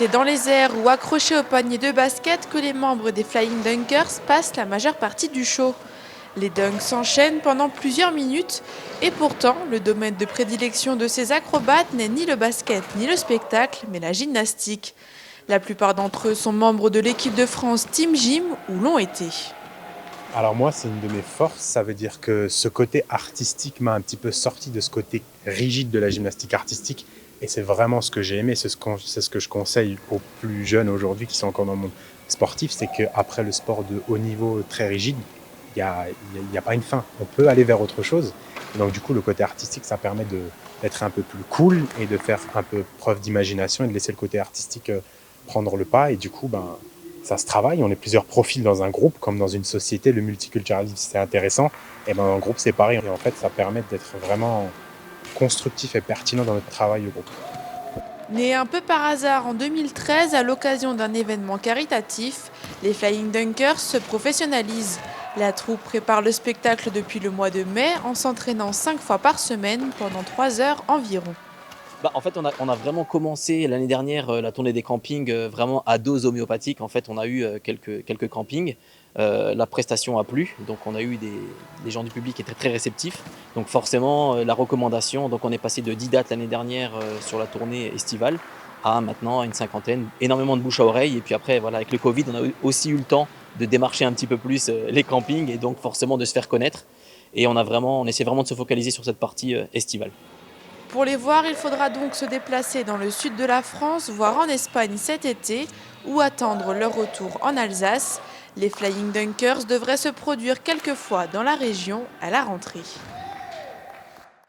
C'est dans les airs ou accrochés au panier de basket que les membres des Flying Dunkers passent la majeure partie du show. Les dunks s'enchaînent pendant plusieurs minutes et pourtant, le domaine de prédilection de ces acrobates n'est ni le basket ni le spectacle, mais la gymnastique. La plupart d'entre eux sont membres de l'équipe de France Team Gym ou l'ont été. Alors moi, c'est une de mes forces. Ça veut dire que ce côté artistique m'a un petit peu sorti de ce côté rigide de la gymnastique artistique. Et c'est vraiment ce que j'ai aimé. C'est ce que je conseille aux plus jeunes aujourd'hui qui sont encore dans le monde sportif. C'est qu'après le sport de haut niveau très rigide, il y a pas une fin. On peut aller vers autre chose. Et donc du coup, le côté artistique, ça permet d'être un peu plus cool et de faire un peu preuve d'imagination et de laisser le côté artistique prendre le pas. Et du coup, ça se travaille, on est plusieurs profils dans un groupe, comme dans une société, le multiculturalisme c'est intéressant, et dans un groupe c'est pareil, et en fait ça permet d'être vraiment constructif et pertinent dans notre travail au groupe. Nés un peu par hasard en 2013 à l'occasion d'un événement caritatif, les Flying Dunkers se professionnalisent. La troupe prépare le spectacle depuis le mois de mai en s'entraînant 5 fois par semaine pendant 3 heures environ. En fait, on a vraiment commencé l'année dernière la tournée des campings vraiment à dose homéopathique. En fait, on a eu quelques campings. La prestation a plu, donc on a eu des gens du public qui étaient très réceptifs. Donc forcément, la recommandation, donc on est passé de 10 dates l'année dernière sur la tournée estivale à maintenant une cinquantaine. Énormément de bouche à oreille. Et puis après, voilà, avec le Covid, on a aussi eu le temps de démarcher un petit peu plus les campings et donc forcément de se faire connaître. Et on essaie vraiment de se focaliser sur cette partie estivale. Pour les voir, il faudra donc se déplacer dans le sud de la France, voire en Espagne cet été, ou attendre leur retour en Alsace. Les Flying Dunkers devraient se produire quelques fois dans la région à la rentrée.